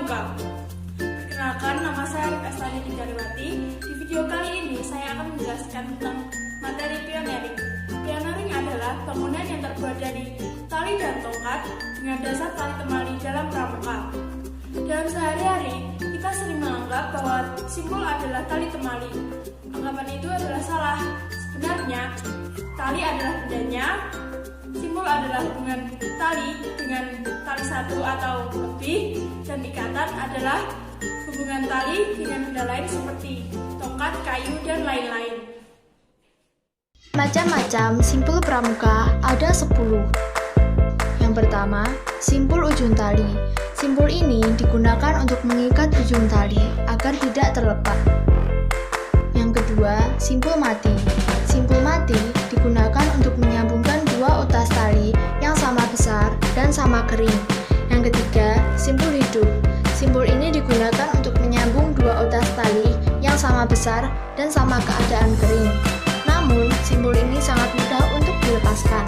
Pramuka. Perkenalkan, nama saya Rika Estani Dikariwati. Di video kali ini saya akan menjelaskan tentang materi pioneering. Pioneering adalah bangunan yang terbuat dari tali dan tongkat dengan dasar tali temali dalam pramuka. Dalam sehari-hari, kita sering menganggap bahwa simpul adalah tali temali. Anggapan itu adalah salah. Sebenarnya, tali adalah bendanya, simpul adalah hubungan tali dengan tali satu atau lebih, dan ikatan adalah hubungan tali dengan benda lain seperti tongkat, kayu, dan lain-lain. Macam-macam simpul pramuka ada 10. Yang pertama, simpul ujung tali. Simpul ini digunakan untuk mengikat ujung tali agar tidak terlepas. Yang kedua, simpul mati. Simpul mati digunakan untuk menyambungkan dua utas tali yang sama besar dan sama kering. Yang ketiga, simpul hidup. Simpul ini digunakan untuk menyambung dua utas tali yang sama besar dan sama keadaan kering. Namun, simpul ini sangat mudah untuk dilepaskan.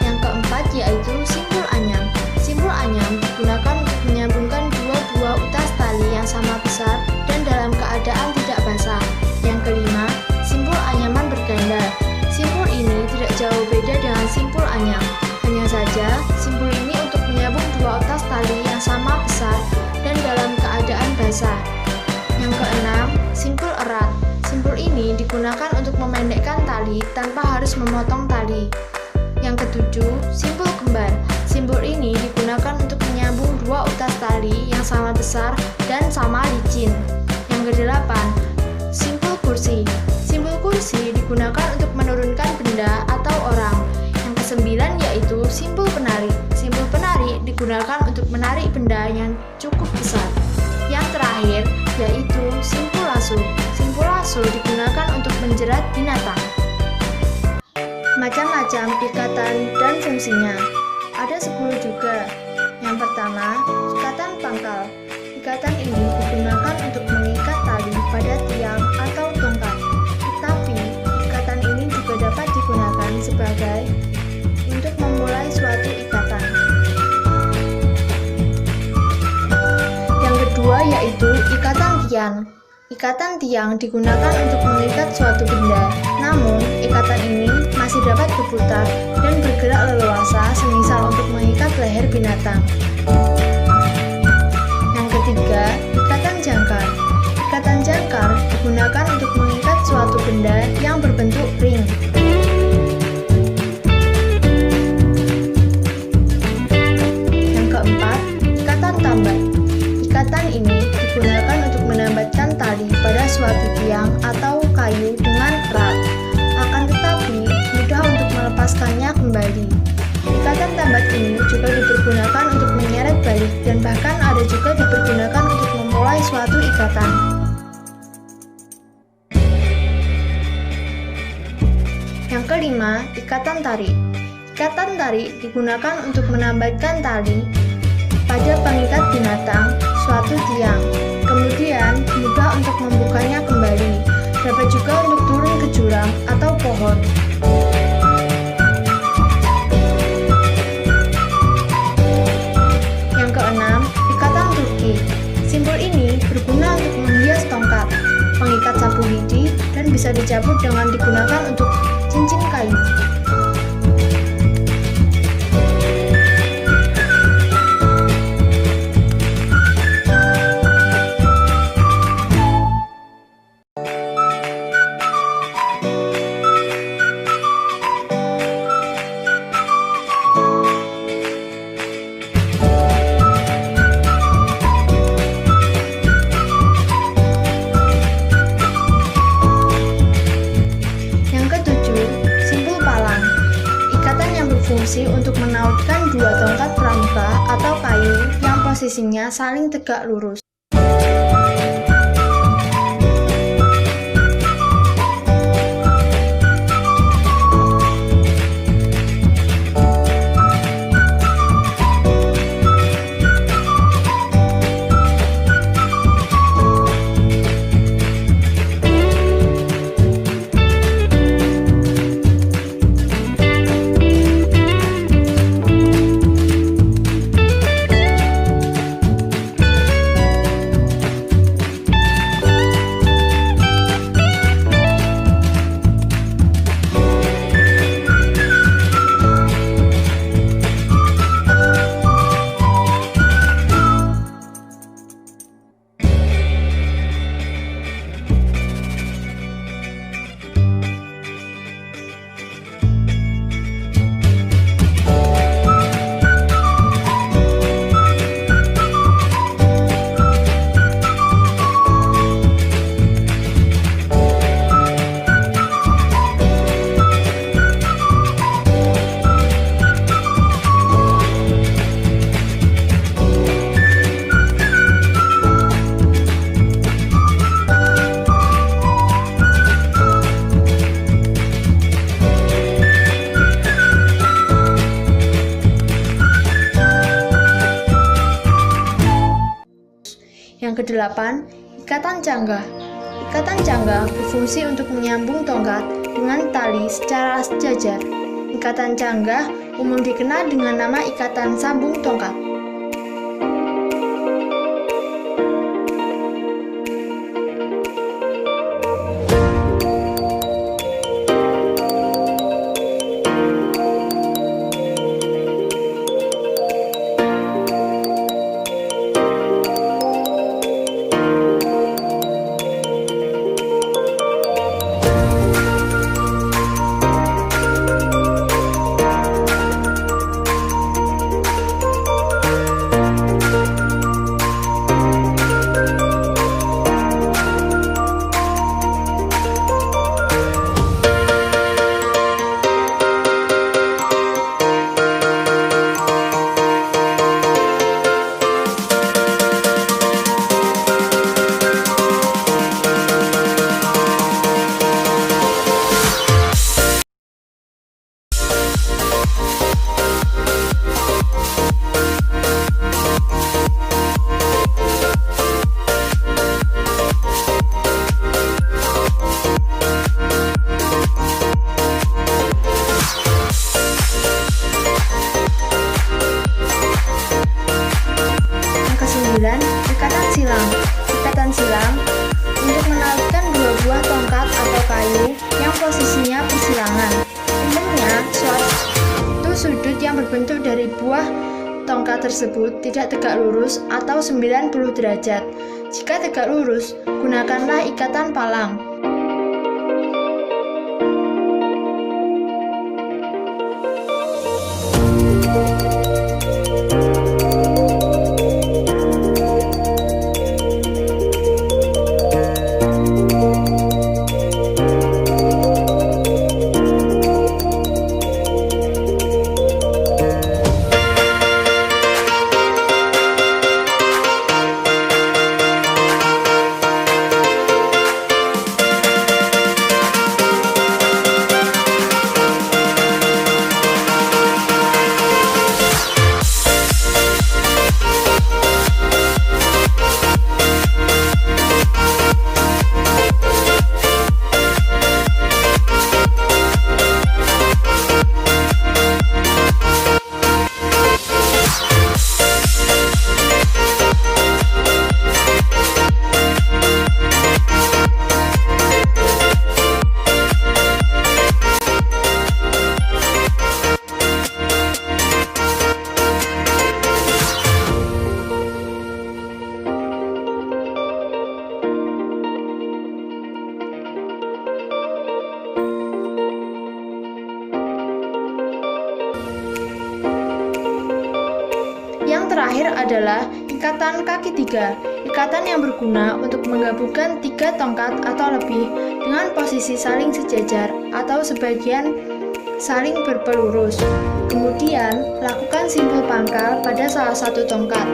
Yang keempat yaitu simpul anyam. Simpul anyam digunakan untuk menyambungkan dua buah utas tali yang sama besar dan dalam keadaan tidak basah. Yang kelima, simpul anyaman berganda. Simpul ini tidak jauh beda dengan simpul anyam. Hanya saja, simpul ini untuk menyambung dua utas tali yang sama besar dan dalam keadaan basah. Yang keenam, simpul erat. Simpul ini digunakan untuk memendekkan tali tanpa harus memotong tali. Yang ketujuh, simpul kembar. Simpul ini digunakan untuk menyambung dua utas tali yang sama besar dan sama licin. Yang kedelapan, simpul kursi. Simpul kursi digunakan untuk menurunkan benda atau orang. Yang kesembilan yaitu simpul penari. Simpul penari digunakan untuk menarik benda yang cukup besar. Yang terakhir yaitu simpul lasso. Simpul lasso digunakan untuk menjerat binatang. Macam-macam ikatan dan fungsinya. Ada 10 juga. Yang pertama, ikatan pangkal. Ikatan ini digunakan untuk mengikat tali pada tiang atau tongkat. Tapi, ikatan ini juga dapat digunakan sebagai untuk memulai suatu ikatan. Yang kedua yaitu ikatan tiang. Ikatan tiang digunakan untuk mengikat suatu benda. Namun, ikatan ini masih dapat berputar dan bergerak leluasa, semisal untuk mengikat leher binatang. Yang ketiga, ikatan jangkar. Ikatan jangkar digunakan untuk mengikat suatu benda yang berbentuk ring. Yang keempat, ikatan tambat. Ikatan ini digunakan untuk menambatkan tali pada suatu tiang atau kayu dengan erat, akan tetapi mudah untuk melepaskannya kembali. Ikatan tambat ini juga dipergunakan untuk menyeret balik dan bahkan ada juga dipergunakan untuk memulai suatu ikatan. Yang kelima, ikatan tarik. Ikatan tarik digunakan untuk menambatkan tali pada pengikat binatang suatu tiang, kemudian mudah untuk membukanya kembali. Dapat juga untuk turun ke jurang atau pohon. Yang keenam, ikatan turki. Simpul ini berguna untuk menghias tongkat, pengikat sapu lidi, dan bisa dicabut dengan digunakan untuk cincin kayu. Fungsi untuk menautkan dua tongkat pramuka atau kayu yang posisinya saling tegak lurus. Yang kedelapan, ikatan canggah. Ikatan canggah berfungsi untuk menyambung tongkat dengan tali secara sejajar. Ikatan canggah umum dikenal dengan nama ikatan sambung tongkat. Ikatan silang. Ikatan silang untuk menarikkan dua buah tongkat atau kayu yang posisinya persilangan. Umumnya, suatu sudut yang berbentuk dari buah tongkat tersebut tidak tegak lurus atau 90 derajat. Jika tegak lurus, gunakanlah ikatan palang. Yang terakhir adalah ikatan kaki tiga, ikatan yang berguna untuk menggabungkan tiga tongkat atau lebih dengan posisi saling sejajar atau sebagian saling berpelurus. Kemudian, lakukan simpul pangkal pada salah satu tongkat.